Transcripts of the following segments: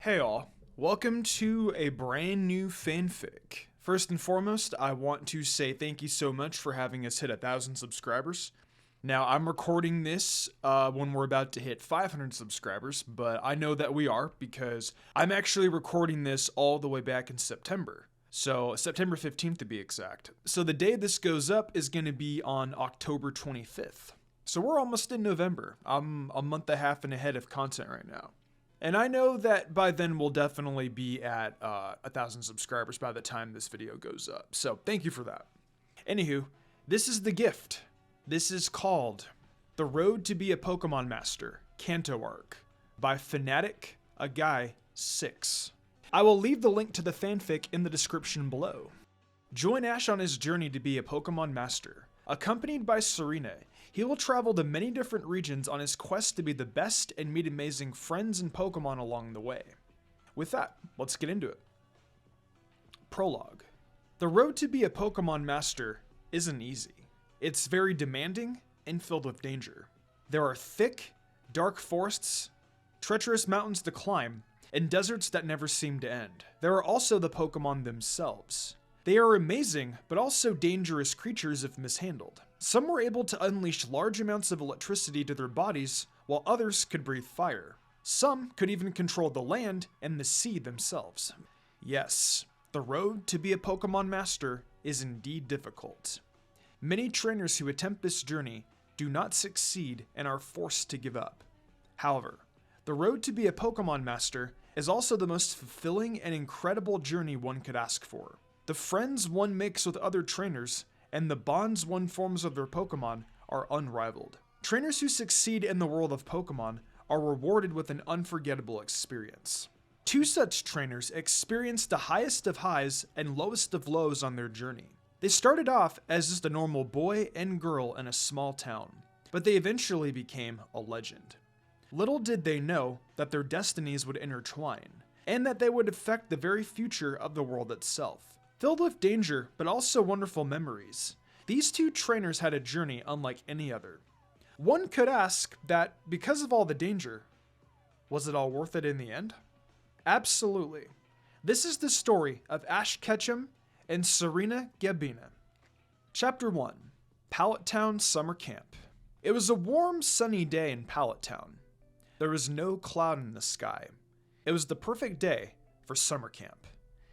Hey all, welcome to a brand new fanfic. First and foremost, I want to say thank you so much for having us hit 1,000 subscribers. Now, I'm recording this when we're about to hit 500 subscribers, but I know that we are because I'm actually recording this all the way back in September. So, September 15th to be exact. So, the day this goes up is going to be on October 25th. So, we're almost in November. I'm a month and a half ahead of content right now. And I know that by then we'll definitely be at 1,000 subscribers by the time this video goes up. So thank you for that. Anywho, this is the gift. This is called The Road to Be a Pokemon Master, Kanto Arc, by Fanatic, a Guy 6. I will leave the link to the fanfic in the description below. Join Ash on his journey to be a Pokemon Master. Accompanied by Serena, he will travel to many different regions on his quest to be the best and meet amazing friends and Pokemon along the way. With that, let's get into it. Prologue. The road to be a Pokemon Master isn't easy. It's very demanding and filled with danger. There are thick, dark forests, treacherous mountains to climb, and deserts that never seem to end. There are also the Pokemon themselves. They are amazing, but also dangerous creatures if mishandled. Some were able to unleash large amounts of electricity to their bodies, while others could breathe fire. Some could even control the land and the sea themselves. Yes, the road to be a Pokemon Master is indeed difficult. Many trainers who attempt this journey do not succeed and are forced to give up. However, the road to be a Pokemon Master is also the most fulfilling and incredible journey one could ask for. The friends one makes with other trainers and the bonds one forms with their Pokemon are unrivaled. Trainers who succeed in the world of Pokemon are rewarded with an unforgettable experience. Two such trainers experienced the highest of highs and lowest of lows on their journey. They started off as just a normal boy and girl in a small town, but they eventually became a legend. Little did they know that their destinies would intertwine, and that they would affect the very future of the world itself. Filled with danger, but also wonderful memories, these two trainers had a journey unlike any other. One could ask that, because of all the danger, was it all worth it in the end? Absolutely. This is the story of Ash Ketchum and Serena Gabina. Chapter 1. Pallet Town Summer Camp. It was a warm, sunny day in Pallet Town. There was no cloud in the sky. It was the perfect day for summer camp.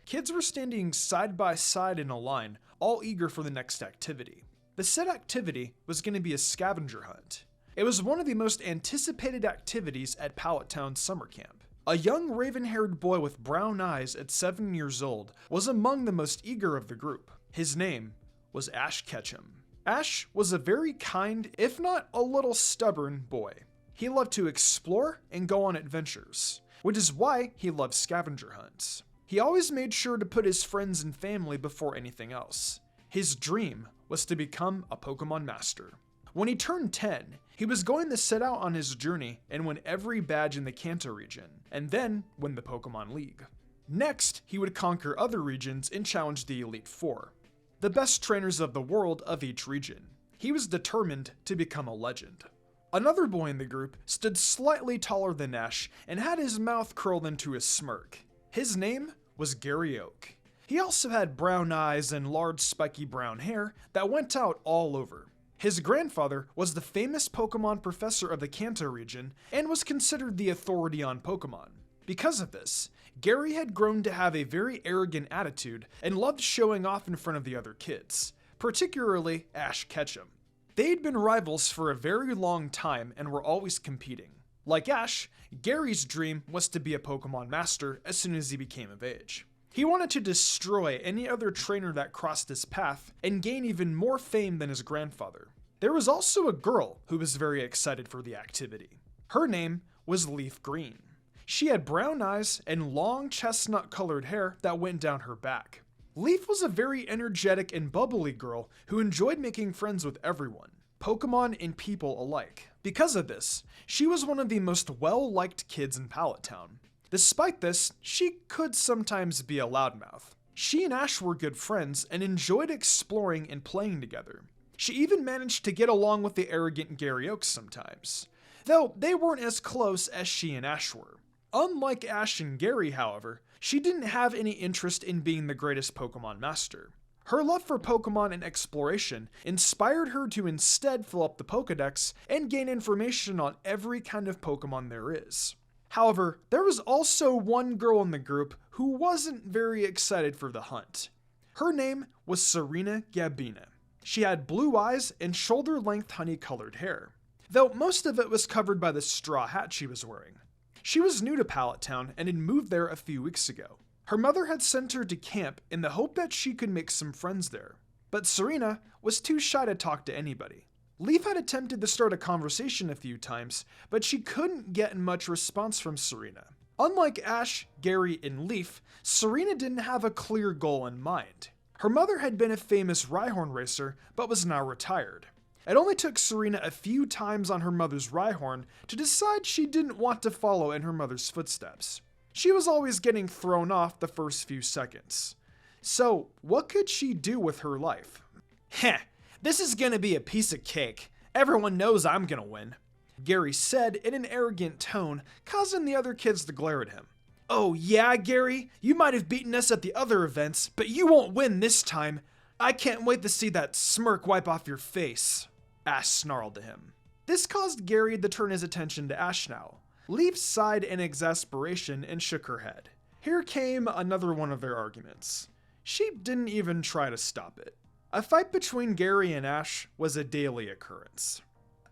Kids were standing side by side in a line, all eager for the next activity. The said activity was going to be a scavenger hunt. It was one of the most anticipated activities at Pallet Town Summer Camp. A young raven-haired boy with brown eyes at 7 years old was among the most eager of the group. His name was Ash Ketchum. Ash was a very kind, if not a little stubborn, boy. He loved to explore and go on adventures, which is why he loved scavenger hunts. He always made sure to put his friends and family before anything else. His dream was to become a Pokemon Master. When he turned 10, he was going to set out on his journey and win every badge in the Kanto region, and then win the Pokemon League. Next, he would conquer other regions and challenge the Elite Four, the best trainers of the world of each region. He was determined to become a legend. Another boy in the group stood slightly taller than Ash and had his mouth curled into a smirk. His name was Gary Oak. He also had brown eyes and large spiky brown hair that went out all over. His grandfather was the famous Pokemon professor of the Kanto region and was considered the authority on Pokemon. Because of this, Gary had grown to have a very arrogant attitude and loved showing off in front of the other kids, particularly Ash Ketchum. They'd been rivals for a very long time and were always competing. Like Ash, Gary's dream was to be a Pokemon Master as soon as he became of age. He wanted to destroy any other trainer that crossed his path and gain even more fame than his grandfather. There was also a girl who was very excited for the activity. Her name was Leaf Green. She had brown eyes and long chestnut-colored hair that went down her back. Leaf was a very energetic and bubbly girl who enjoyed making friends with everyone, Pokemon and people alike. Because of this, she was one of the most well-liked kids in Pallet Town. Despite this, she could sometimes be a loudmouth. She and Ash were good friends and enjoyed exploring and playing together. She even managed to get along with the arrogant Gary Oaks sometimes, though they weren't as close as she and Ash were. Unlike Ash and Gary, however, she didn't have any interest in being the greatest Pokemon master. Her love for Pokemon and exploration inspired her to instead fill up the Pokedex and gain information on every kind of Pokemon there is. However, there was also one girl in the group who wasn't very excited for the hunt. Her name was Serena Gabina. She had blue eyes and shoulder-length honey-colored hair, though most of it was covered by the straw hat she was wearing. She was new to Pallet Town and had moved there a few weeks ago. Her mother had sent her to camp in the hope that she could make some friends there, but Serena was too shy to talk to anybody. Leaf had attempted to start a conversation a few times, but she couldn't get much response from Serena. Unlike Ash, Gary, and Leaf, Serena didn't have a clear goal in mind. Her mother had been a famous Rhyhorn racer, but was now retired. It only took Serena a few times on her mother's Rhyhorn to decide she didn't want to follow in her mother's footsteps. She was always getting thrown off the first few seconds. So, what could she do with her life? Heh, this is gonna be a piece of cake. Everyone knows I'm gonna win, Gary said in an arrogant tone, causing the other kids to glare at him. Oh yeah, Gary, you might have beaten us at the other events, but you won't win this time. I can't wait to see that smirk wipe off your face, Ash snarled to him. This caused Gary to turn his attention to Ash now. Leaf sighed in exasperation and shook her head. Here came another one of their arguments. She didn't even try to stop it. A fight between Gary and Ash was a daily occurrence.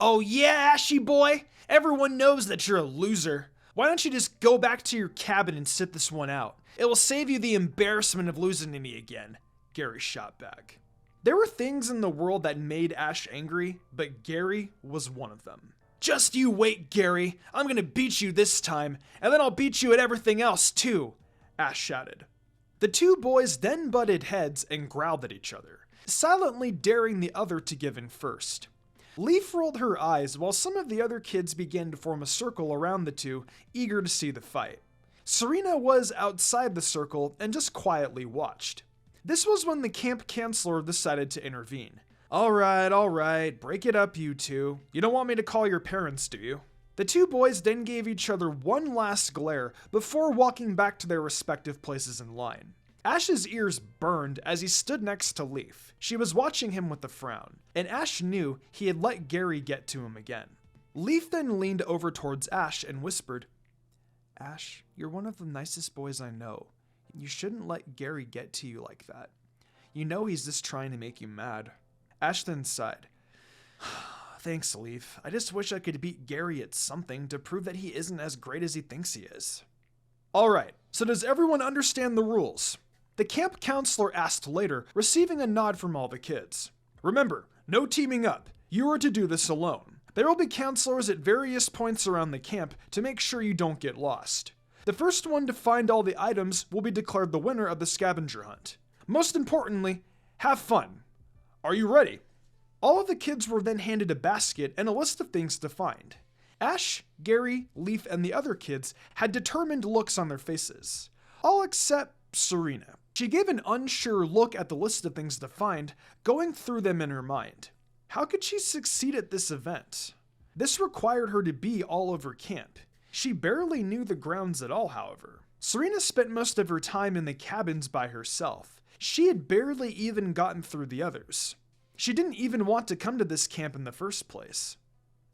Oh yeah, Ashy boy! Everyone knows that you're a loser. Why don't you just go back to your cabin and sit this one out? It will save you the embarrassment of losing to me again, Gary shot back. There were things in the world that made Ash angry, but Gary was one of them. Just you wait, Gary. I'm gonna beat you this time, and then I'll beat you at everything else too, Ash shouted. The two boys then butted heads and growled at each other, silently daring the other to give in first. Leaf rolled her eyes while some of the other kids began to form a circle around the two, eager to see the fight. Serena was outside the circle and just quietly watched. This was when the camp counselor decided to intervene. All right, break it up, you two. You don't want me to call your parents, do you? The two boys then gave each other one last glare before walking back to their respective places in line. Ash's ears burned as he stood next to Leaf. She was watching him with a frown, and Ash knew he had let Gary get to him again. Leaf then leaned over towards Ash and whispered, Ash, you're one of the nicest boys I know. You shouldn't let Gary get to you like that. You know he's just trying to make you mad. Ash then sighed. Thanks, Leaf. I just wish I could beat Gary at something to prove that he isn't as great as he thinks he is. Alright, so does everyone understand the rules? The camp counselor asked later, receiving a nod from all the kids. Remember, no teaming up. You are to do this alone. There will be counselors at various points around the camp to make sure you don't get lost. The first one to find all the items will be declared the winner of the scavenger hunt. Most importantly, have fun. Are you ready? All of the kids were then handed a basket and a list of things to find. Ash, Gary, Leaf, and the other kids had determined looks on their faces. All except Serena. She gave an unsure look at the list of things to find, going through them in her mind. How could she succeed at this event? This required her to be all over camp. She barely knew the grounds at all, however. Serena spent most of her time in the cabins by herself. She had barely even gotten through the others. She didn't even want to come to this camp in the first place.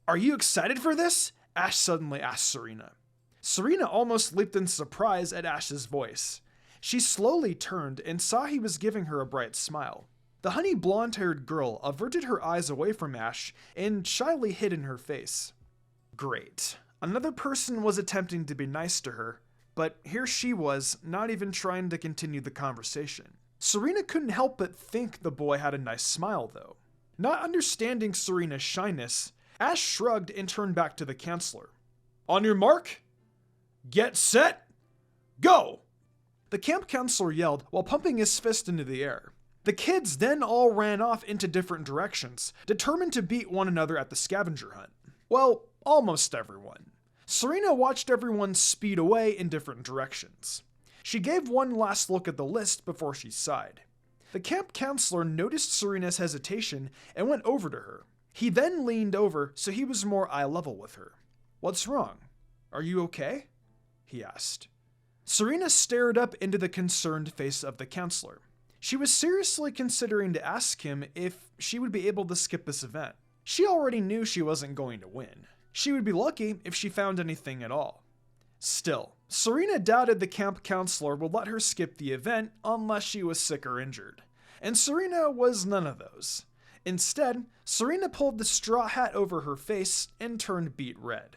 Are you excited for this? Ash suddenly asked Serena. Serena almost leaped in surprise at Ash's voice. She slowly turned and saw he was giving her a bright smile. The honey blonde-haired girl averted her eyes away from Ash and shyly hid in her face. Great. Another person was attempting to be nice to her, but here she was, not even trying to continue the conversation. Serena couldn't help but think the boy had a nice smile, though. Not understanding Serena's shyness, Ash shrugged and turned back to the counselor. On your mark, get set, go! The camp counselor yelled while pumping his fist into the air. The kids then all ran off into different directions, determined to beat one another at the scavenger hunt. Well, almost everyone. Serena watched everyone speed away in different directions. She gave one last look at the list before she sighed. The camp counselor noticed Serena's hesitation and went over to her. He then leaned over so he was more eye level with her. What's wrong? Are you okay? he asked. Serena stared up into the concerned face of the counselor. She was seriously considering to ask him if she would be able to skip this event. She already knew she wasn't going to win. She would be lucky if she found anything at all. Still, Serena doubted the camp counselor would let her skip the event unless she was sick or injured. And Serena was none of those. Instead, Serena pulled the straw hat over her face and turned beet red.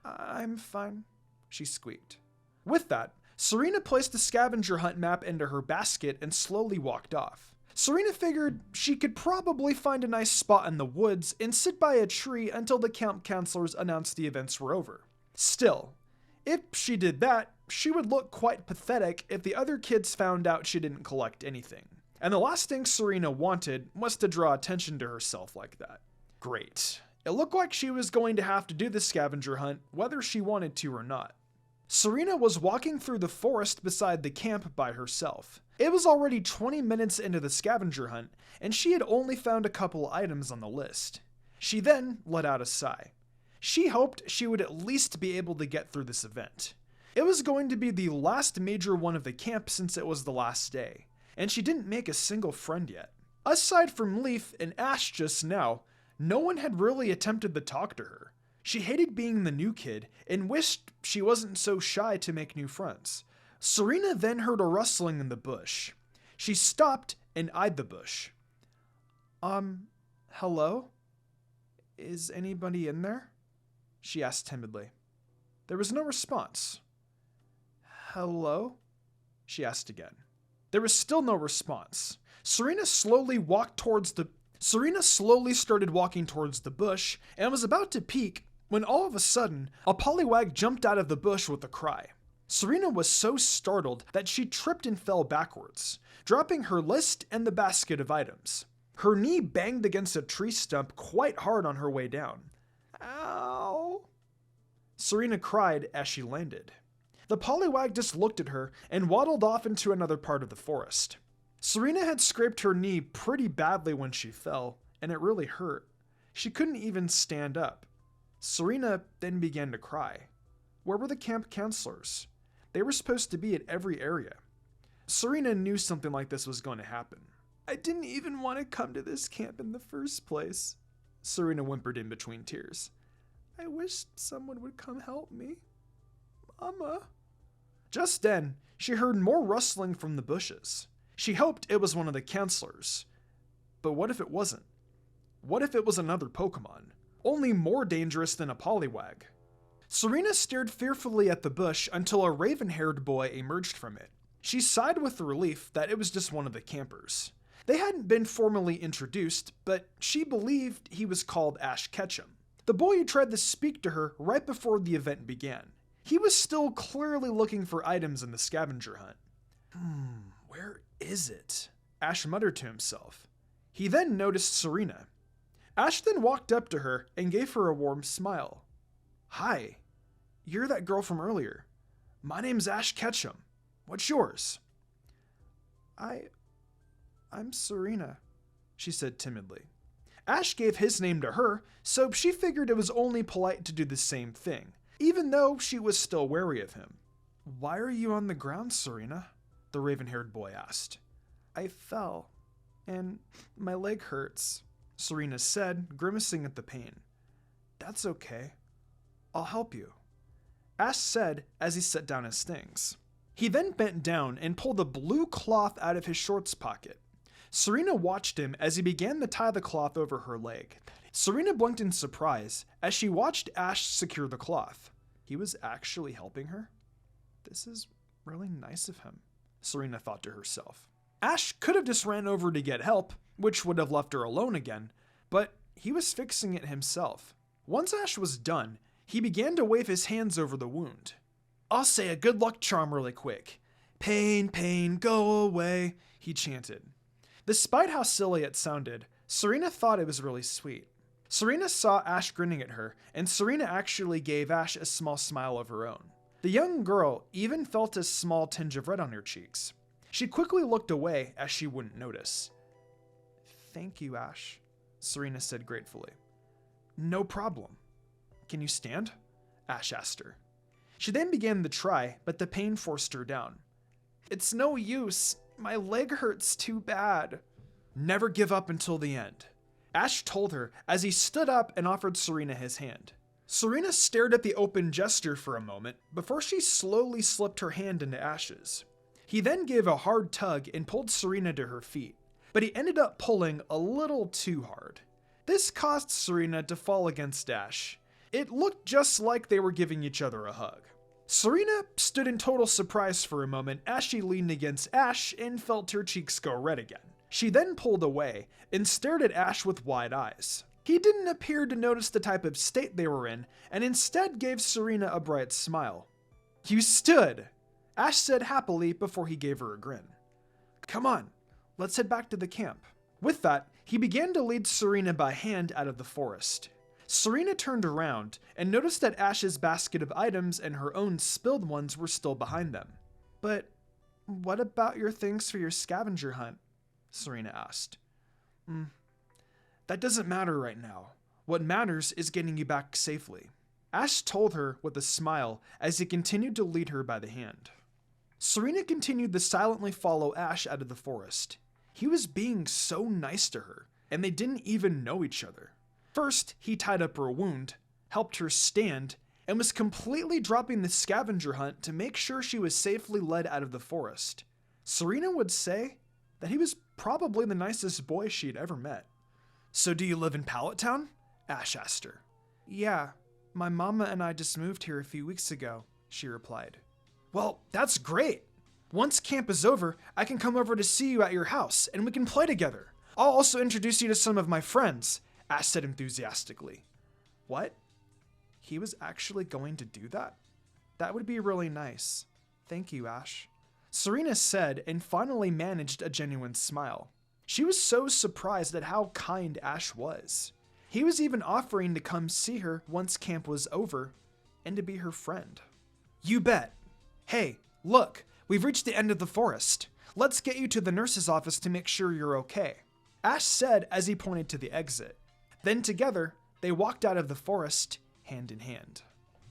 "I'm fine," she squeaked. With that, Serena placed the scavenger hunt map into her basket and slowly walked off. Serena figured she could probably find a nice spot in the woods and sit by a tree until the camp counselors announced the events were over. Still, if she did that, she would look quite pathetic if the other kids found out she didn't collect anything. And the last thing Serena wanted was to draw attention to herself like that. Great. It looked like she was going to have to do the scavenger hunt whether she wanted to or not. Serena was walking through the forest beside the camp by herself. It was already 20 minutes into the scavenger hunt, and she had only found a couple items on the list. She then let out a sigh. She hoped she would at least be able to get through this event. It was going to be the last major one of the camp since it was the last day, and she didn't make a single friend yet. Aside from Leaf and Ash just now, no one had really attempted to talk to her. She hated being the new kid and wished she wasn't so shy to make new friends. Serena then heard a rustling in the bush. She stopped and eyed the bush. Hello? Is anybody in there?" she asked timidly. There was no response. "Hello?" she asked again. There was still no response. Serena slowly started walking towards the bush and was about to peek when all of a sudden, a pollywag jumped out of the bush with a cry. Serena was so startled that she tripped and fell backwards, dropping her list and the basket of items. Her knee banged against a tree stump quite hard on her way down. "Ow!" Serena cried as she landed. The pollywag just looked at her and waddled off into another part of the forest. Serena had scraped her knee pretty badly when she fell, and it really hurt. She couldn't even stand up. Serena then began to cry. Where were the camp counselors? They were supposed to be at every area. Serena knew something like this was going to happen. "I didn't even want to come to this camp in the first place," Serena whimpered in between tears. "I wish someone would come help me. Mama." Just then, she heard more rustling from the bushes. She hoped it was one of the counselors. But what if it wasn't? What if it was another Pokemon? Only more dangerous than a pollywag. Serena stared fearfully at the bush until a raven-haired boy emerged from it. She sighed with relief that it was just one of the campers. They hadn't been formally introduced, but she believed he was called Ash Ketchum. The boy tried to speak to her right before the event began. He was still clearly looking for items in the scavenger hunt. Where is it?" Ash muttered to himself. He then noticed Serena. Ash then walked up to her and gave her a warm smile. "Hi, you're that girl from earlier. My name's Ash Ketchum. What's yours?" I'm Serena," she said timidly. Ash gave his name to her, so she figured it was only polite to do the same thing, even though she was still wary of him. "Why are you on the ground, Serena?" the raven-haired boy asked. "I fell, and my leg hurts," Serena said, grimacing at the pain. "That's okay. I'll help you," Ash said as he set down his things. He then bent down and pulled a blue cloth out of his shorts pocket. Serena watched him as he began to tie the cloth over her leg. Serena blinked in surprise as she watched Ash secure the cloth. He was actually helping her? This is really nice of him, Serena thought to herself. Ash could have just ran over to get help, which would have left her alone again, but he was fixing it himself. Once Ash was done, he began to wave his hands over the wound. "I'll say a good luck charm really quick. Pain, pain, go away," he chanted. Despite how silly it sounded, Serena thought it was really sweet. Serena saw Ash grinning at her, and Serena actually gave Ash a small smile of her own. The young girl even felt a small tinge of red on her cheeks. She quickly looked away as she wouldn't notice. "Thank you, Ash," Serena said gratefully. "No problem. Can you stand?" Ash asked her. She then began the try, but the pain forced her down. "It's no use. My leg hurts too bad." "Never give up until the end," Ash told her as he stood up and offered Serena his hand. Serena stared at the open gesture for a moment before she slowly slipped her hand into Ash's. He then gave a hard tug and pulled Serena to her feet, but he ended up pulling a little too hard. This caused Serena to fall against Ash. It looked just like they were giving each other a hug. Serena stood in total surprise for a moment as she leaned against Ash and felt her cheeks go red again. She then pulled away and stared at Ash with wide eyes. He didn't appear to notice the type of state they were in, and instead gave Serena a bright smile. "You stood," Ash said happily before he gave her a grin. "Come on, let's head back to the camp." With that, he began to lead Serena by hand out of the forest. Serena turned around and noticed that Ash's basket of items and her own spilled ones were still behind them. "But what about your things for your scavenger hunt?" Serena asked. "That doesn't matter right now. What matters is getting you back safely," Ash told her with a smile as he continued to lead her by the hand. Serena continued to silently follow Ash out of the forest. He was being so nice to her, and they didn't even know each other. First, he tied up her wound, helped her stand, and was completely dropping the scavenger hunt to make sure she was safely led out of the forest. Serena would say that he was probably the nicest boy she'd ever met. "So do you live in Pallet Town?" Ash asked her. "Yeah, my mama and I just moved here a few weeks ago," she replied. "Well, that's great. Once camp is over, I can come over to see you at your house and we can play together. I'll also introduce you to some of my friends," Ash said enthusiastically. What? He was actually going to do that? That would be really nice. Thank you, Ash. Serena said and finally managed a genuine smile. She was so surprised at how kind Ash was. He was even offering to come see her once camp was over and to be her friend. "You bet. Hey, look, we've reached the end of the forest. Let's get you to the nurse's office to make sure you're okay," Ash said as he pointed to the exit. Then together, they walked out of the forest hand in hand.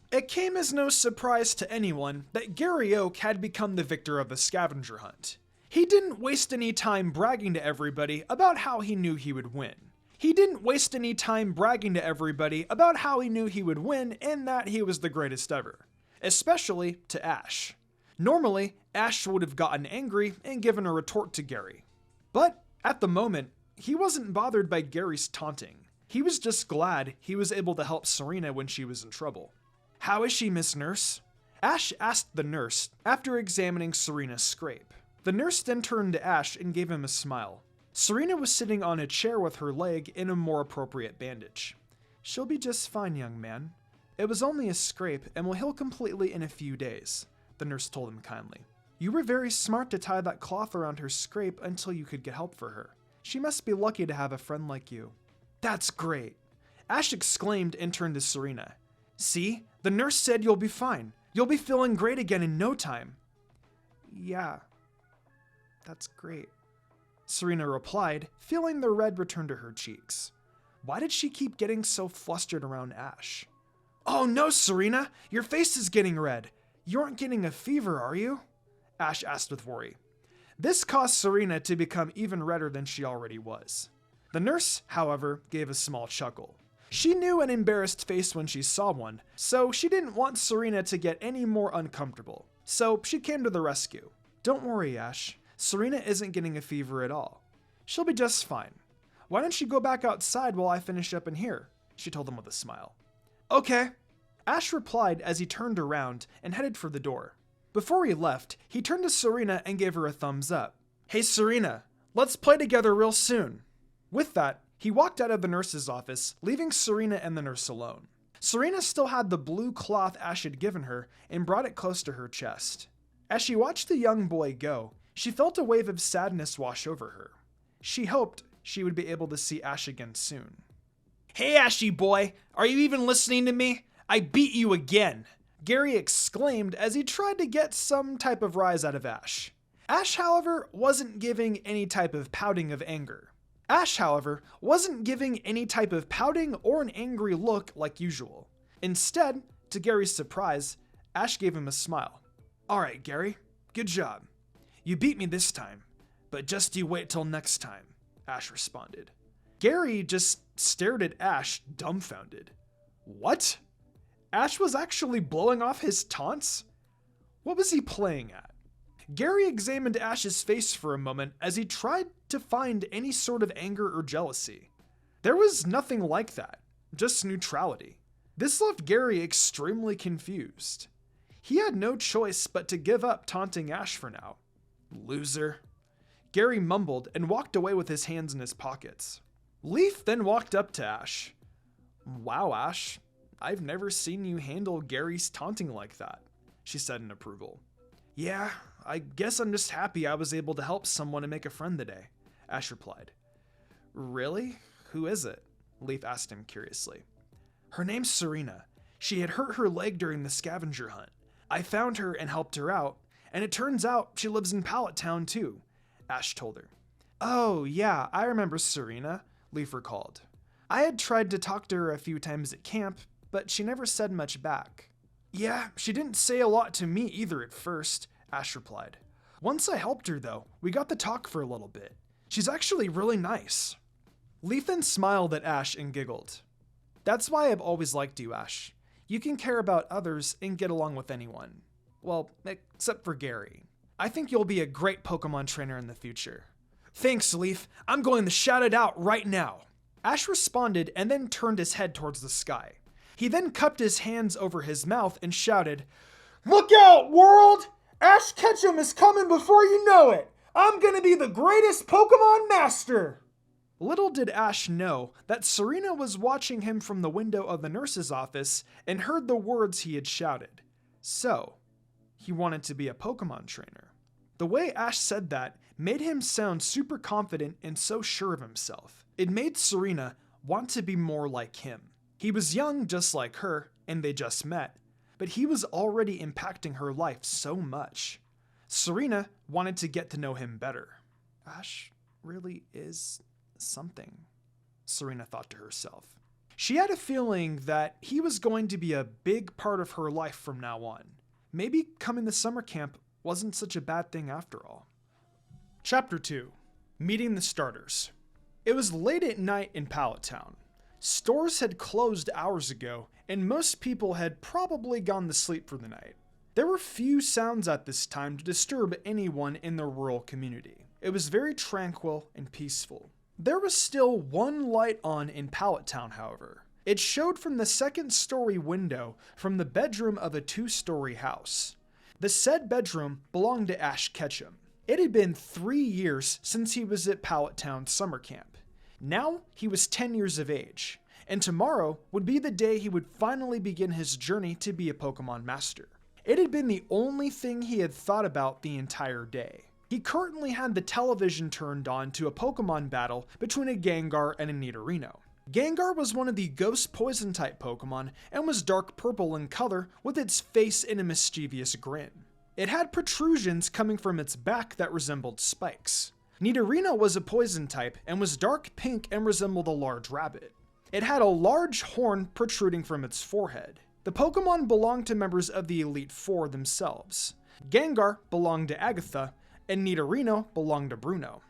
It came as no surprise to anyone that Gary Oak had become the victor of the scavenger hunt. He didn't waste any time bragging to everybody about how he knew he would win. He didn't waste any time bragging to everybody about how he knew he would win and that he was the greatest ever. Especially to Ash. Normally, Ash would have gotten angry and given a retort to Gary. But at the moment, he wasn't bothered by Gary's taunting. He was just glad he was able to help Serena when she was in trouble. "How is she, Miss Nurse?" Ash asked the nurse after examining Serena's scrape. The nurse then turned to Ash and gave him a smile. Serena was sitting on a chair with her leg in a more appropriate bandage. "She'll be just fine, young man. It was only a scrape and will heal completely in a few days," the nurse told him kindly. "You were very smart to tie that cloth around her scrape until you could get help for her. She must be lucky to have a friend like you." "That's great," Ash exclaimed and turned to Serena. "See, the nurse said you'll be fine. You'll be feeling great again in no time." "Yeah, that's great," Serena replied, feeling the red return to her cheeks. Why did she keep getting so flustered around Ash? "Oh no, Serena, your face is getting red. You aren't getting a fever, are you?" Ash asked with worry. This caused Serena to become even redder than she already was. The nurse, however, gave a small chuckle. She knew an embarrassed face when she saw one, so she didn't want Serena to get any more uncomfortable. So she came to the rescue. "Don't worry, Ash. Serena isn't getting a fever at all. She'll be just fine. Why don't you go back outside while I finish up in here?" she told him with a smile. "Okay," Ash replied as he turned around and headed for the door. Before he left, he turned to Serena and gave her a thumbs up. "Hey Serena, let's play together real soon." With that, he walked out of the nurse's office, leaving Serena and the nurse alone. Serena still had the blue cloth Ash had given her and brought it close to her chest. As she watched the young boy go, she felt a wave of sadness wash over her. She hoped she would be able to see Ash again soon. "Hey Ashy boy, are you even listening to me? I beat you again," Gary exclaimed as he tried to get some type of rise out of Ash. Ash, however, wasn't giving any type of pouting of anger. Ash, however, wasn't giving any type of pouting or an angry look like usual. Instead, to Gary's surprise, Ash gave him a smile. "Alright, Gary, good job. You beat me this time, but just you wait till next time," Ash responded. Gary just stared at Ash, dumbfounded. What? Ash was actually blowing off his taunts? What was he playing at? Gary examined Ash's face for a moment as he tried to find any sort of anger or jealousy. There was nothing like that, just neutrality. This left Gary extremely confused. He had no choice but to give up taunting Ash for now. Loser. Gary mumbled and walked away with his hands in his pockets. Leaf then walked up to Ash. "Wow, Ash, I've never seen you handle Gary's taunting like that," she said in approval. "Yeah, I guess I'm just happy I was able to help someone and make a friend today," Ash replied. "Really? Who is it?" Leaf asked him curiously. "Her name's Serena. She had hurt her leg during the scavenger hunt. I found her and helped her out, and it turns out she lives in Pallet Town too," Ash told her. "Oh, yeah, I remember Serena," Leaf recalled. "I had tried to talk to her a few times at camp, but she never said much back." "Yeah, she didn't say a lot to me either at first," Ash replied. "Once I helped her though, we got to talk for a little bit. She's actually really nice." Leaf then smiled at Ash and giggled. "That's why I've always liked you, Ash. You can care about others and get along with anyone. Well, except for Gary. I think you'll be a great Pokemon trainer in the future." "Thanks, Leaf. I'm going to shout it out right now." Ash responded and then turned his head towards the sky. He then cupped his hands over his mouth and shouted, "Look out, world! Ash Ketchum is coming before you know it! I'm gonna be the greatest Pokemon master!" Little did Ash know that Serena was watching him from the window of the nurse's office and heard the words he had shouted. So, he wanted to be a Pokemon trainer. The way Ash said that made him sound super confident and so sure of himself. It made Serena want to be more like him. He was young just like her, and they just met, but he was already impacting her life so much. Serena wanted to get to know him better. Ash really is something, Serena thought to herself. She had a feeling that he was going to be a big part of her life from now on. Maybe coming to summer camp wasn't such a bad thing after all. Chapter 2. Meeting the Starters. It was late at night in Pallet Town. Stores had closed hours ago, and most people had probably gone to sleep for the night. There were few sounds at this time to disturb anyone in the rural community. It was very tranquil and peaceful. There was still one light on in Pallet Town, however. It showed from the second-story window from the bedroom of a two-story house. The said bedroom belonged to Ash Ketchum. It had been 3 years since he was at Pallet Town summer camp. Now he was 10 years of age, and tomorrow would be the day he would finally begin his journey to be a Pokemon master. It had been the only thing he had thought about the entire day. He currently had the television turned on to a Pokemon battle between a Gengar and a Nidorino. Gengar was one of the ghost poison type Pokemon and was dark purple in color with its face in a mischievous grin. It had protrusions coming from its back that resembled spikes. Nidorino was a poison type and was dark pink and resembled a large rabbit. It had a large horn protruding from its forehead. The Pokemon belonged to members of the Elite Four themselves. Gengar belonged to Agatha, and Nidorino belonged to Bruno.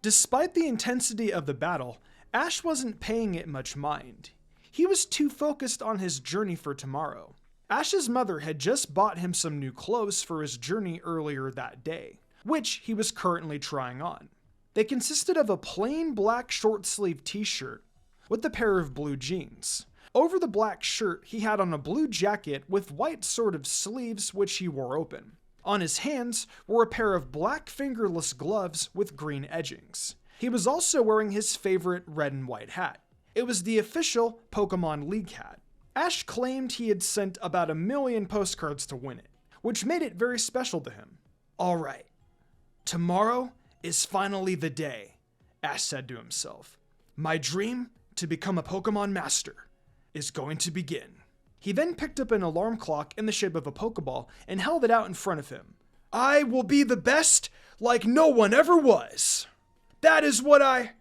Despite the intensity of the battle, Ash wasn't paying it much mind. He was too focused on his journey for tomorrow. Ash's mother had just bought him some new clothes for his journey earlier that day, which he was currently trying on. They consisted of a plain black short-sleeved t-shirt with a pair of blue jeans. Over the black shirt, he had on a blue jacket with white sort of sleeves which he wore open. On his hands were a pair of black fingerless gloves with green edgings. He was also wearing his favorite red and white hat. It was the official Pokemon League hat. Ash claimed he had sent about 1 million postcards to win it, which made it very special to him. "Alright, tomorrow is finally the day," Ash said to himself. "My dream to become a Pokemon master is going to begin." He then picked up an alarm clock in the shape of a Pokeball and held it out in front of him. "I will be the best like no one ever was. That is what I..."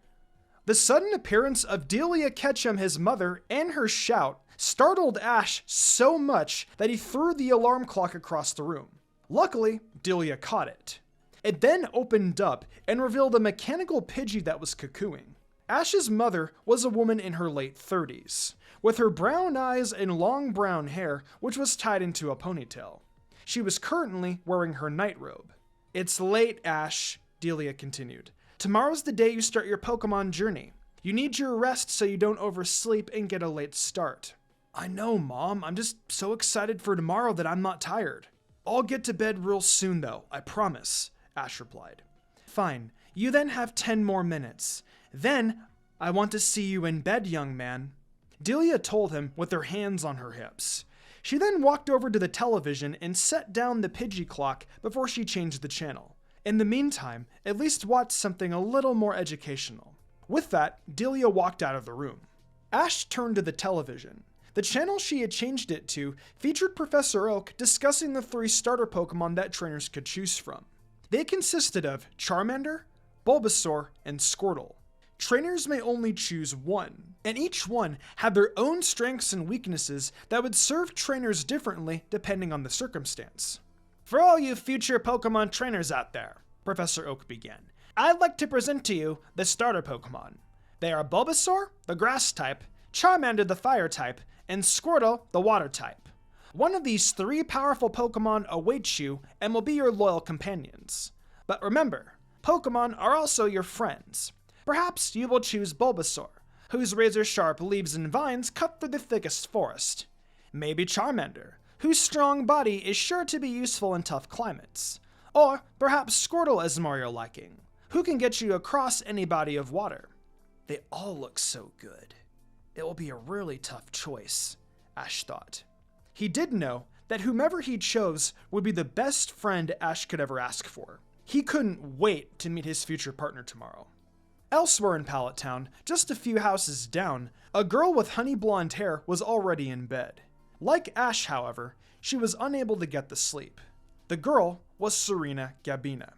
The sudden appearance of Delia Ketchum, his mother, and her shout startled Ash so much that he threw the alarm clock across the room. Luckily, Delia caught it. It then opened up and revealed a mechanical Pidgey that was cuckooing. Ash's mother was a woman in her late 30s, with her brown eyes and long brown hair, which was tied into a ponytail. She was currently wearing her nightrobe. "It's late, Ash," Delia continued. "Tomorrow's the day you start your Pokemon journey. You need your rest so you don't oversleep and get a late start." "I know, Mom. I'm just so excited for tomorrow that I'm not tired." "I'll get to bed real soon, though, I promise," Ash replied. "Fine. You then have 10 more minutes. Then, I want to see you in bed, young man," Delia told him with her hands on her hips. She then walked over to the television and set down the Pidgey clock before she changed the channel. In the meantime, at least watch something a little more educational. With that, Delia walked out of the room. Ash turned to the television. The channel she had changed it to featured Professor Oak discussing the 3 starter Pokemon that trainers could choose from. They consisted of Charmander, Bulbasaur, and Squirtle. Trainers may only choose one, and each one had their own strengths and weaknesses that would serve trainers differently depending on the circumstance. "For all you future Pokemon trainers out there," Professor Oak began, "I'd like to present to you the starter Pokemon. They are Bulbasaur, the grass type, Charmander, the fire type, and Squirtle, the water type. One of these 3 powerful Pokemon awaits you and will be your loyal companions. But remember, Pokemon are also your friends. Perhaps you will choose Bulbasaur, whose razor-sharp leaves and vines cut through the thickest forest. Maybe Charmander, whose strong body is sure to be useful in tough climates. Or perhaps Squirtle is more your liking, who can get you across any body of water." "They all look so good. It will be a really tough choice," Ash thought. He did know that whomever he chose would be the best friend Ash could ever ask for. He couldn't wait to meet his future partner tomorrow. Elsewhere in Pallet Town, just a few houses down, a girl with honey blonde hair was already in bed. Like Ash, however, she was unable to get the sleep. The girl was Serena Gabina.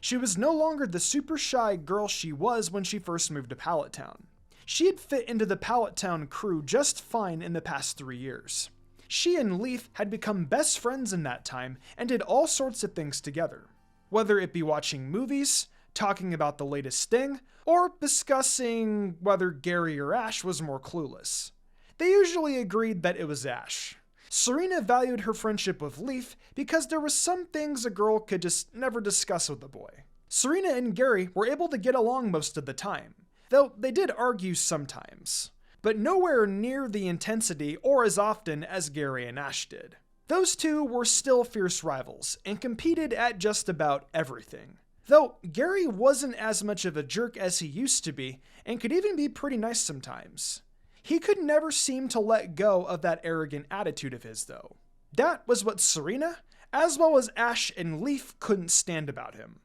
She was no longer the super shy girl she was when she first moved to Pallet Town. She had fit into the Pallet Town crew just fine in the past 3 years. She and Leaf had become best friends in that time and did all sorts of things together. Whether it be watching movies, talking about the latest thing, or discussing whether Gary or Ash was more clueless. They usually agreed that it was Ash. Serena valued her friendship with Leaf because there were some things a girl could just never discuss with a boy. Serena and Gary were able to get along most of the time, though they did argue sometimes, but nowhere near the intensity or as often as Gary and Ash did. Those two were still fierce rivals and competed at just about everything. Though Gary wasn't as much of a jerk as he used to be and could even be pretty nice sometimes. He could never seem to let go of that arrogant attitude of his, though. That was what Serena, as well as Ash and Leaf, couldn't stand about him.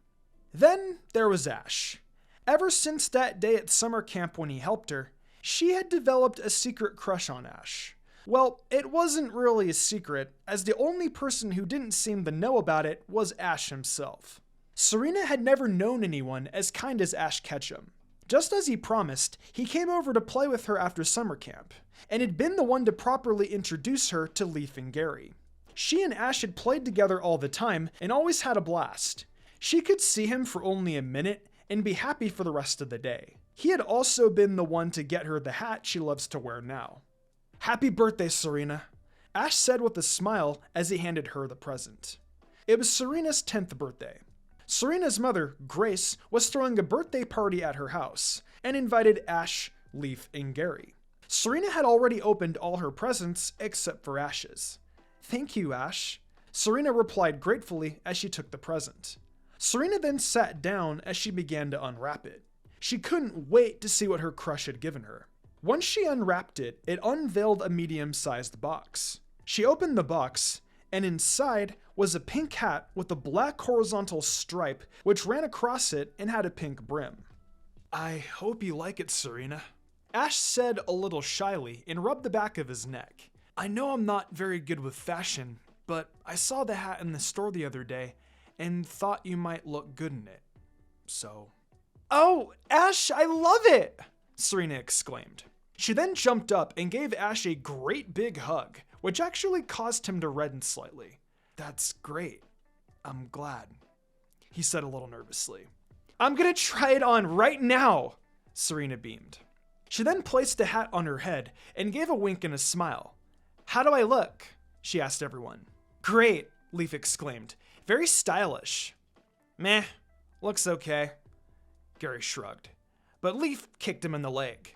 Then there was Ash. Ever since that day at summer camp when he helped her, she had developed a secret crush on Ash. Well, it wasn't really a secret, as the only person who didn't seem to know about it was Ash himself. Serena had never known anyone as kind as Ash Ketchum. Just as he promised, he came over to play with her after summer camp, and had been the one to properly introduce her to Leaf and Gary. She and Ash had played together all the time and always had a blast. She could see him for only a minute and be happy for the rest of the day. He had also been the one to get her the hat she loves to wear now. "Happy birthday, Serena," Ash said with a smile as he handed her the present. It was Serena's 10th birthday. Serena's mother, Grace, was throwing a birthday party at her house and invited Ash, Leaf, and Gary. Serena had already opened all her presents except for Ash's. "Thank you, Ash," Serena replied gratefully as she took the present. Serena then sat down as she began to unwrap it. She couldn't wait to see what her crush had given her. Once she unwrapped it, it unveiled a medium-sized box. She opened the box, and inside was a pink hat with a black horizontal stripe which ran across it and had a pink brim. "I hope you like it, Serena," Ash said a little shyly and rubbed the back of his neck. "I know I'm not very good with fashion, but I saw the hat in the store the other day and thought you might look good in it. So..." "Oh, Ash, I love it!" Serena exclaimed. She then jumped up and gave Ash a great big hug, which actually caused him to redden slightly. "That's great. I'm glad," he said a little nervously. "I'm gonna try it on right now," Serena beamed. She then placed the hat on her head and gave a wink and a smile. "How do I look?" she asked everyone. "Great," Leaf exclaimed. "Very stylish." "Meh, looks okay," Gary shrugged. But Leaf kicked him in the leg.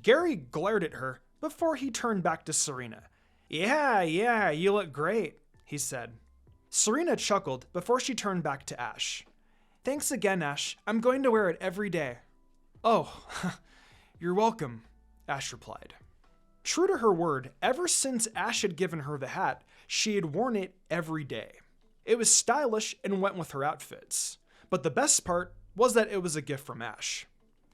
Gary glared at her before he turned back to Serena. Yeah, you look great," he said. Serena chuckled before she turned back to Ash. "Thanks again, Ash. I'm going to wear it every day." "Oh, you're welcome," Ash replied. True to her word, ever since Ash had given her the hat, she had worn it every day. It was stylish and went with her outfits. But the best part was that it was a gift from Ash.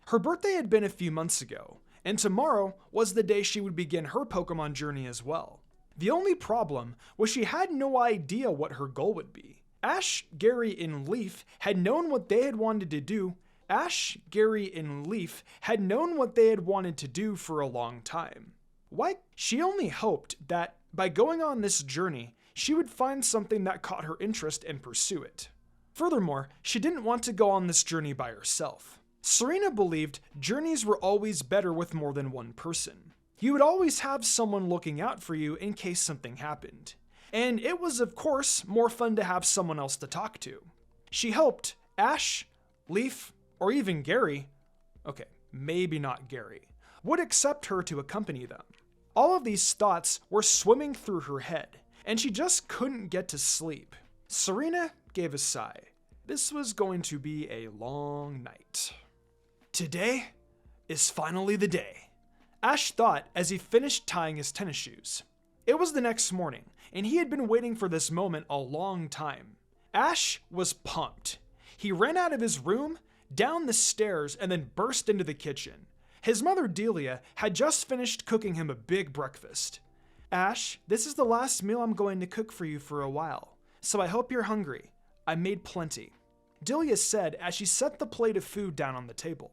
Her birthday had been a few months ago, and tomorrow was the day she would begin her Pokemon journey as well. The only problem was she had no idea what her goal would be. Ash, Gary, and Leaf had known what they had wanted to do. Ash, Gary, and Leaf had known what they had wanted to do for a long time. Why? She only hoped that by going on this journey, she would find something that caught her interest and pursue it. Furthermore, she didn't want to go on this journey by herself. Serena believed journeys were always better with more than one person. You would always have someone looking out for you in case something happened. And it was, of course, more fun to have someone else to talk to. She hoped Ash, Leaf, or even Gary, okay, maybe not Gary, would accept her to accompany them. All of these thoughts were swimming through her head, and she just couldn't get to sleep. Serena gave a sigh. This was going to be a long night. Today is finally the day, Ash thought as he finished tying his tennis shoes. It was the next morning, and he had been waiting for this moment a long time. Ash was pumped. He ran out of his room, down the stairs, and then burst into the kitchen. His mother, Delia, had just finished cooking him a big breakfast. "Ash, this is the last meal I'm going to cook for you for a while, so I hope you're hungry. I made plenty," Delia said as she set the plate of food down on the table.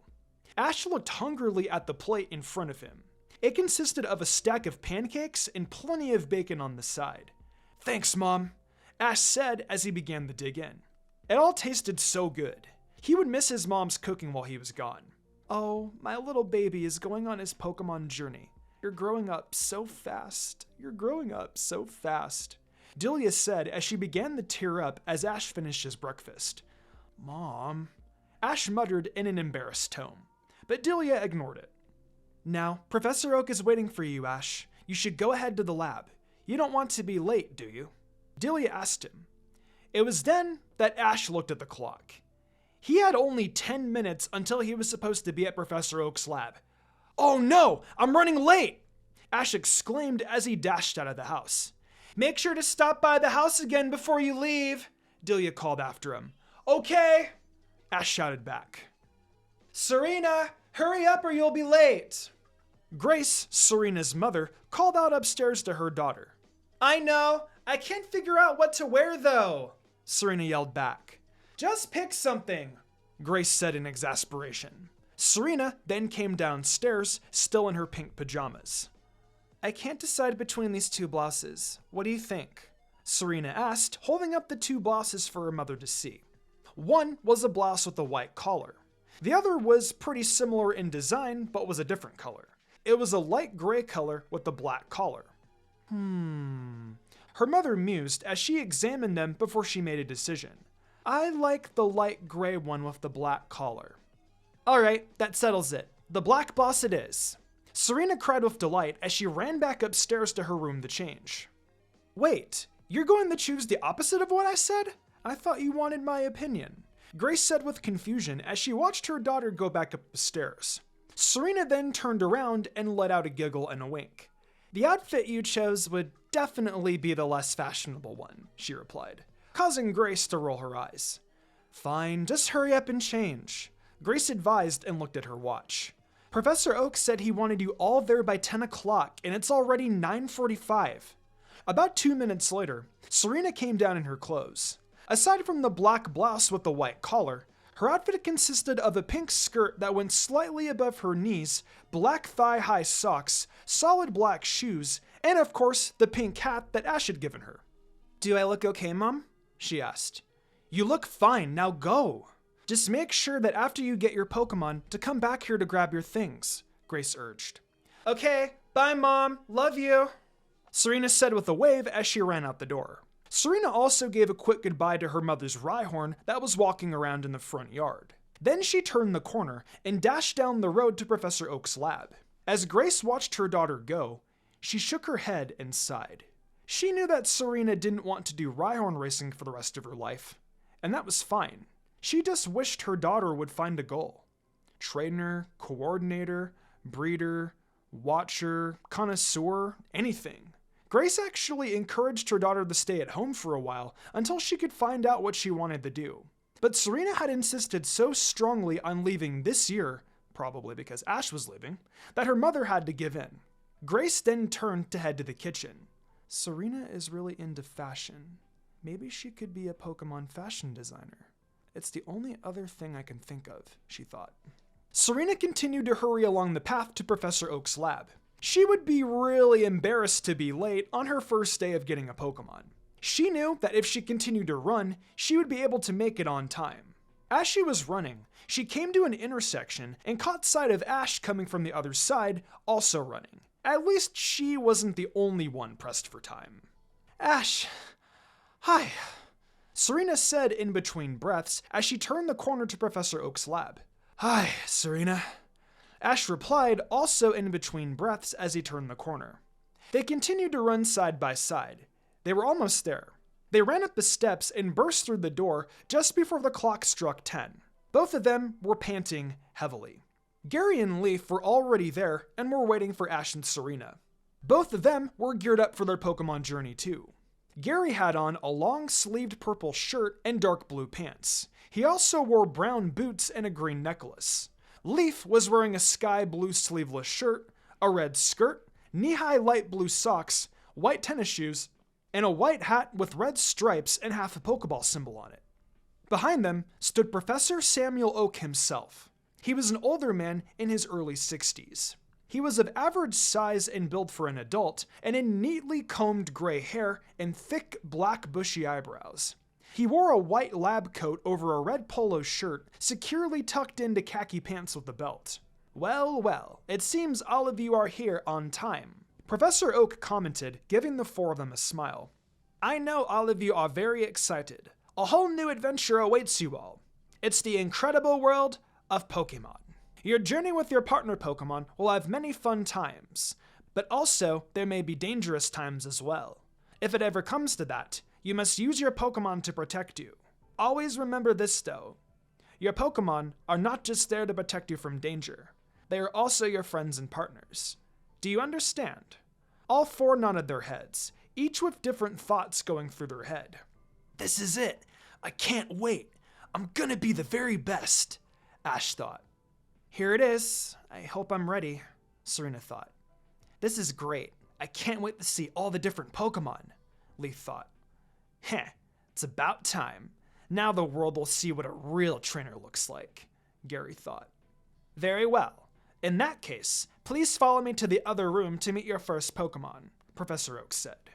Ash looked hungrily at the plate in front of him. It consisted of a stack of pancakes and plenty of bacon on the side. "Thanks, Mom," Ash said as he began to dig in. It all tasted so good. He would miss his mom's cooking while he was gone. "Oh, my little baby is going on his Pokemon journey. You're growing up so fast. You're growing up so fast," Delia said as she began to tear up as Ash finished his breakfast. "Mom," Ash muttered in an embarrassed tone, but Delia ignored it. "Now, Professor Oak is waiting for you, Ash. You should go ahead to the lab. You don't want to be late, do you?" Delia asked him. It was then that Ash looked at the clock. He had only 10 minutes until he was supposed to be at Professor Oak's lab. "Oh no, I'm running late!" Ash exclaimed as he dashed out of the house. "Make sure to stop by the house again before you leave," Delia called after him. "Okay," Ash shouted back. "Serena, hurry up or you'll be late." Grace, Serena's mother, called out upstairs to her daughter. "I know, I can't figure out what to wear though," Serena yelled back. "Just pick something," Grace said in exasperation. Serena then came downstairs, still in her pink pajamas. "I can't decide between these two blouses. What do you think?" Serena asked, holding up the two blouses for her mother to see. One was a blouse with a white collar. The other was pretty similar in design, but was a different color. It was a light gray color with a black collar. Her mother mused as she examined them before she made a decision. "I like the light gray one with the black collar." "All right, that settles it. The black blouse it is." Serena cried with delight as she ran back upstairs to her room to change. "Wait, you're going to choose the opposite of what I said? I thought you wanted my opinion," Grace said with confusion as she watched her daughter go back up the stairs. Serena then turned around and let out a giggle and a wink. "The outfit you chose would definitely be the less fashionable one," she replied, causing Grace to roll her eyes. "Fine, just hurry up and change," Grace advised and looked at her watch. "Professor Oak said he wanted you all there by 10 o'clock, and it's already 9:45. About 2 minutes later, Serena came down in her clothes. Aside from the black blouse with the white collar, Her outfit consisted of a pink skirt that went slightly above her knees, black thigh-high socks, solid black shoes, and of course, the pink hat that Ash had given her. "Do I look okay, Mom?" she asked. "You look fine, now go. Just make sure that after you get your Pokemon to come back here to grab your things," Grace urged. "Okay, bye Mom, love you," Serena said with a wave as she ran out the door. Serena also gave a quick goodbye to her mother's Rhyhorn that was walking around in the front yard. Then she turned the corner and dashed down the road to Professor Oak's lab. As Grace watched her daughter go, she shook her head and sighed. She knew that Serena didn't want to do Rhyhorn racing for the rest of her life, and that was fine. She just wished her daughter would find a goal. Trainer, coordinator, breeder, watcher, connoisseur, anything. Grace actually encouraged her daughter to stay at home for a while until she could find out what she wanted to do. But Serena had insisted so strongly on leaving this year, probably because Ash was leaving, that her mother had to give in. Grace then turned to head to the kitchen. Serena is really into fashion. Maybe she could be a Pokemon fashion designer. It's the only other thing I can think of, she thought. Serena continued to hurry along the path to Professor Oak's lab. She would be really embarrassed to be late on her first day of getting a Pokemon. She knew that if she continued to run, she would be able to make it on time. As she was running, she came to an intersection and caught sight of Ash coming from the other side, also running. At least she wasn't the only one pressed for time. "Ash, hi," Serena said in between breaths as she turned the corner to Professor Oak's lab. "Hi, Serena," Ash replied, also in between breaths as he turned the corner. They continued to run side by side. They were almost there. They ran up the steps and burst through the door just before the clock struck 10. Both of them were panting heavily. Gary and Leaf were already there and were waiting for Ash and Serena. Both of them were geared up for their Pokemon journey too. Gary had on a long-sleeved purple shirt and dark blue pants. He also wore brown boots and a green necklace. Leaf was wearing a sky blue sleeveless shirt, a red skirt, knee-high light blue socks, white tennis shoes, and a white hat with red stripes and half a Pokeball symbol on it. Behind them stood Professor Samuel Oak himself. He was an older man in his early 60s. He was of average size and build for an adult, and in neatly combed gray hair and thick black bushy eyebrows. He wore a white lab coat over a red polo shirt, securely tucked into khaki pants with a belt. "Well, well, it seems all of you are here on time," Professor Oak commented, giving the four of them a smile. "I know all of you are very excited. A whole new adventure awaits you all. It's the incredible world of Pokemon. Your journey with your partner Pokemon will have many fun times, but also there may be dangerous times as well. If it ever comes to that, you must use your Pokemon to protect you. Always remember this though. Your Pokemon are not just there to protect you from danger. They are also your friends and partners. Do you understand?" All four nodded their heads, each with different thoughts going through their head. "This is it. I can't wait. I'm gonna be the very best," Ash thought. "Here it is. I hope I'm ready," Serena thought. "This is great. I can't wait to see all the different Pokemon," Leaf thought. "Heh, it's about time. Now the world will see what a real trainer looks like," Gary thought. "Very well. In that case, please follow me to the other room to meet your first Pokemon," Professor Oak said.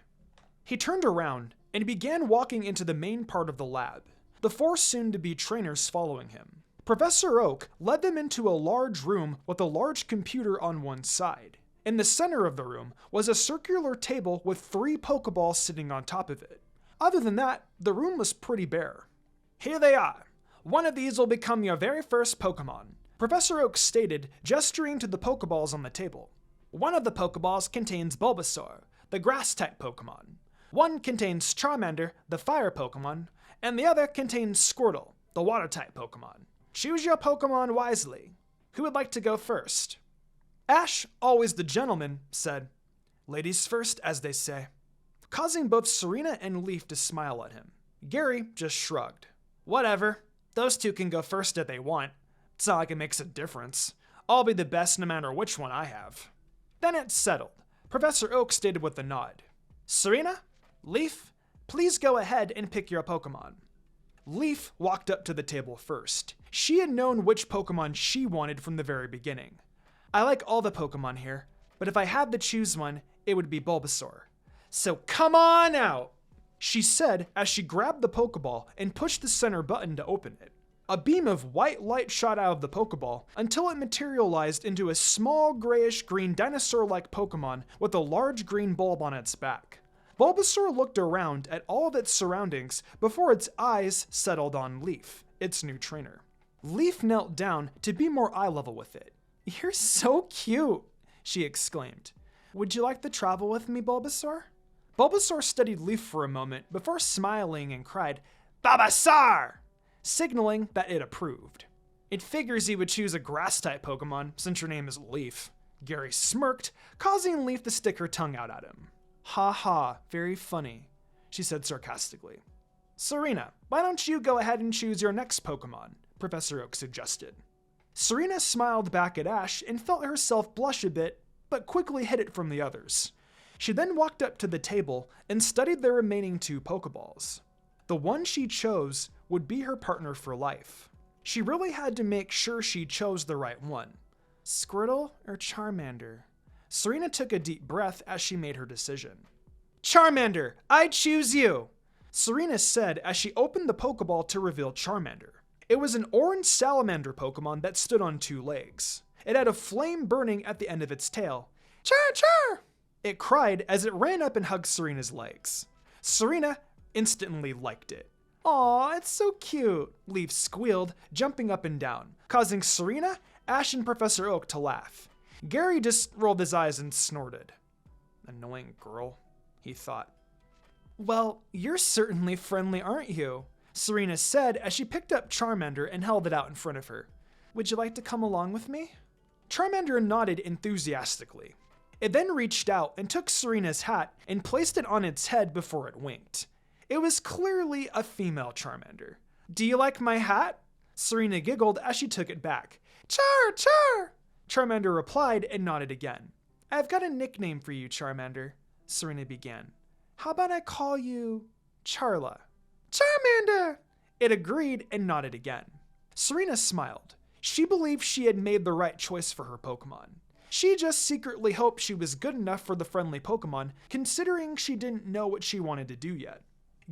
He turned around and began walking into the main part of the lab, the four soon-to-be trainers following him. Professor Oak led them into a large room with a large computer on one side. In the center of the room was a circular table with 3 Pokeballs sitting on top of it. Other than that, the room was pretty bare. "Here they are. One of these will become your very first Pokemon," Professor Oak stated, gesturing to the Pokeballs on the table. "One of the Pokeballs contains Bulbasaur, the Grass-type Pokemon. One contains Charmander, the Fire Pokemon, and the other contains Squirtle, the Water-type Pokemon. Choose your Pokemon wisely. Who would like to go first?" Ash, always the gentleman, said, "Ladies first, as they say," causing both Serena and Leaf to smile at him. Gary just shrugged. "Whatever. Those two can go first if they want. It's not like it makes a difference. I'll be the best no matter which one I have." Then it's settled. Professor Oak stated with a nod. "Serena, Leaf, please go ahead and pick your Pokemon." Leaf walked up to the table first. She had known which Pokemon she wanted from the very beginning. I like all the Pokemon here, but if I had to choose one, it would be Bulbasaur. So come on out, she said as she grabbed the Pokeball and pushed the center button to open it. A beam of white light shot out of the Pokeball until it materialized into a small grayish-green dinosaur-like Pokemon with a large green bulb on its back. Bulbasaur looked around at all of its surroundings before its eyes settled on Leaf, its new trainer. Leaf knelt down to be more eye level with it. "You're so cute," she exclaimed. "Would you like to travel with me, Bulbasaur?" Bulbasaur studied Leaf for a moment before smiling and cried, "Bulbasaur!" signaling that it approved. "It figures you would choose a grass-type Pokemon since your name is Leaf." Gary smirked, causing Leaf to stick her tongue out at him. "Ha ha, very funny," she said sarcastically. "Serena, why don't you go ahead and choose your next Pokemon?" Professor Oak suggested. Serena smiled back at Ash and felt herself blush a bit, but quickly hid it from the others. She then walked up to the table and studied the remaining 2 Pokeballs. The one she chose would be her partner for life. She really had to make sure she chose the right one. Squirtle or Charmander? Serena took a deep breath as she made her decision. "Charmander, I choose you!" Serena said as she opened the Pokeball to reveal Charmander. It was an orange salamander Pokemon that stood on 2 legs. It had a flame burning at the end of its tail. "Char, char!" it cried as it ran up and hugged Serena's legs. Serena instantly liked it. "Aw, it's so cute," Leaf squealed, jumping up and down, causing Serena, Ash, and Professor Oak to laugh. Gary just rolled his eyes and snorted. "Annoying girl," he thought. "Well, you're certainly friendly, aren't you?" Serena said as she picked up Charmander and held it out in front of her. "Would you like to come along with me?" Charmander nodded enthusiastically. It then reached out and took Serena's hat and placed it on its head before it winked. It was clearly a female Charmander. "Do you like my hat?" Serena giggled as she took it back. "Char, char!" Charmander replied and nodded again. "I've got a nickname for you, Charmander," Serena began. "How about I call you Charla?" "Charmander!" It agreed and nodded again. Serena smiled. She believed she had made the right choice for her Pokemon. She just secretly hoped she was good enough for the friendly Pokemon, considering she didn't know what she wanted to do yet.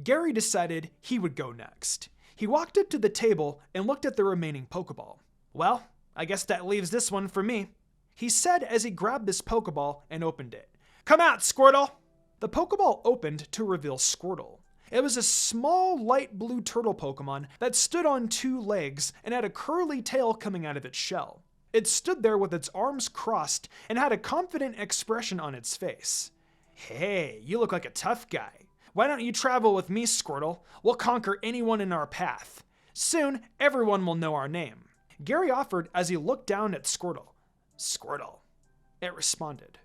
Gary decided he would go next. He walked up to the table and looked at the remaining Pokeball. "Well, I guess that leaves this one for me," he said as he grabbed this Pokeball and opened it. "Come out, Squirtle!" The Pokeball opened to reveal Squirtle. It was a small light blue turtle Pokemon that stood on 2 legs and had a curly tail coming out of its shell. It stood there with its arms crossed and had a confident expression on its face. "Hey, you look like a tough guy. Why don't you travel with me, Squirtle? We'll conquer anyone in our path. Soon, everyone will know our name," Gary offered as he looked down at Squirtle. "Squirtle," it responded.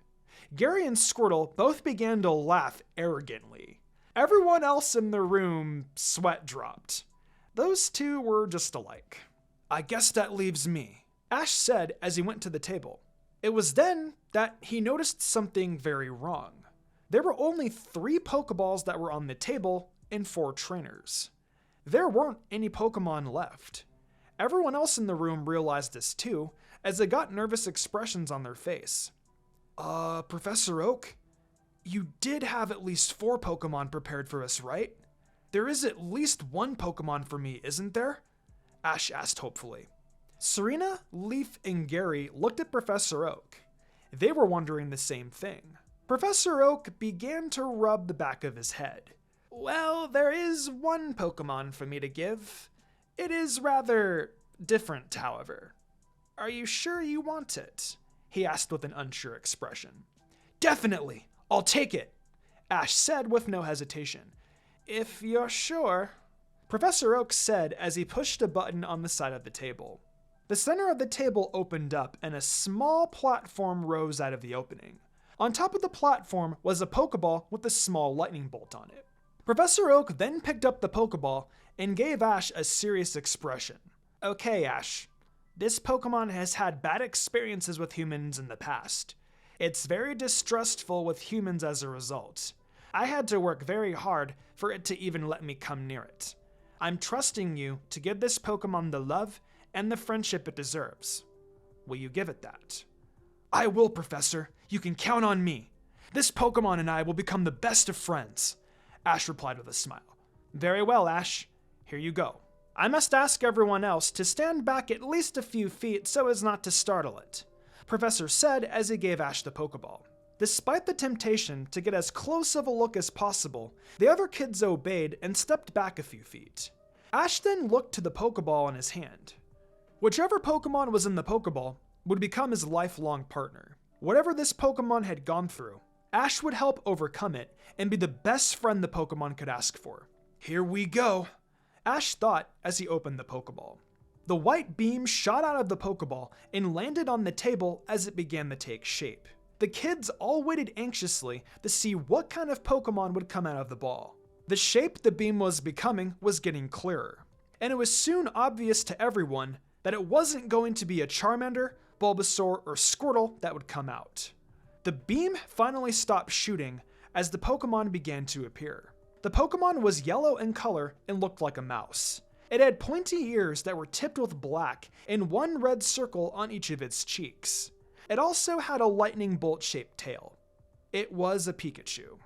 Gary and Squirtle both began to laugh arrogantly. Everyone else in the room sweat dropped. Those 2 were just alike. "I guess that leaves me," Ash said as he went to the table. It was then that he noticed something very wrong. There were only 3 Pokeballs that were on the table and 4 trainers. There weren't any Pokemon left. Everyone else in the room realized this too, as they got nervous expressions on their face. Professor Oak? You did have at least 4 Pokemon prepared for us, right? There is at least 1 Pokemon for me, isn't there?" Ash asked hopefully. Serena, Leaf, and Gary looked at Professor Oak. They were wondering the same thing. Professor Oak began to rub the back of his head. "Well, there is 1 Pokemon for me to give. It is rather different, however. Are you sure you want it?" he asked with an unsure expression. "Definitely, I'll take it," Ash said with no hesitation. "If you're sure," Professor Oak said as he pushed a button on the side of the table. The center of the table opened up and a small platform rose out of the opening. On top of the platform was a Pokeball with a small lightning bolt on it. Professor Oak then picked up the Pokeball and gave Ash a serious expression. "Okay, Ash. This Pokemon has had bad experiences with humans in the past. It's very distrustful with humans as a result. I had to work very hard for it to even let me come near it. I'm trusting you to give this Pokemon the love and the friendship it deserves. Will you give it that? I will, Professor. You can count on me. This Pokemon and I will become the best of friends, Ash replied with a smile. Very well, Ash. Here you go. I must ask everyone else to stand back at least a few feet so as not to startle it, Professor said as he gave Ash the Pokeball. Despite the temptation to get as close of a look as possible, the other kids obeyed and stepped back a few feet. Ash then looked to the Pokeball in his hand. Whichever Pokemon was in the Pokeball would become his lifelong partner. Whatever this Pokemon had gone through, Ash would help overcome it and be the best friend the Pokemon could ask for. Here we go, Ash thought as he opened the Pokeball. The white beam shot out of the Pokeball and landed on the table as it began to take shape. The kids all waited anxiously to see what kind of Pokemon would come out of the ball. The shape the beam was becoming was getting clearer, and it was soon obvious to everyone that it wasn't going to be a Charmander, Bulbasaur, or Squirtle that would come out. The beam finally stopped shooting as the Pokemon began to appear. The Pokemon was yellow in color and looked like a mouse. It had pointy ears that were tipped with black and one red circle on each of its cheeks. It also had a lightning bolt-shaped tail. It was a Pikachu.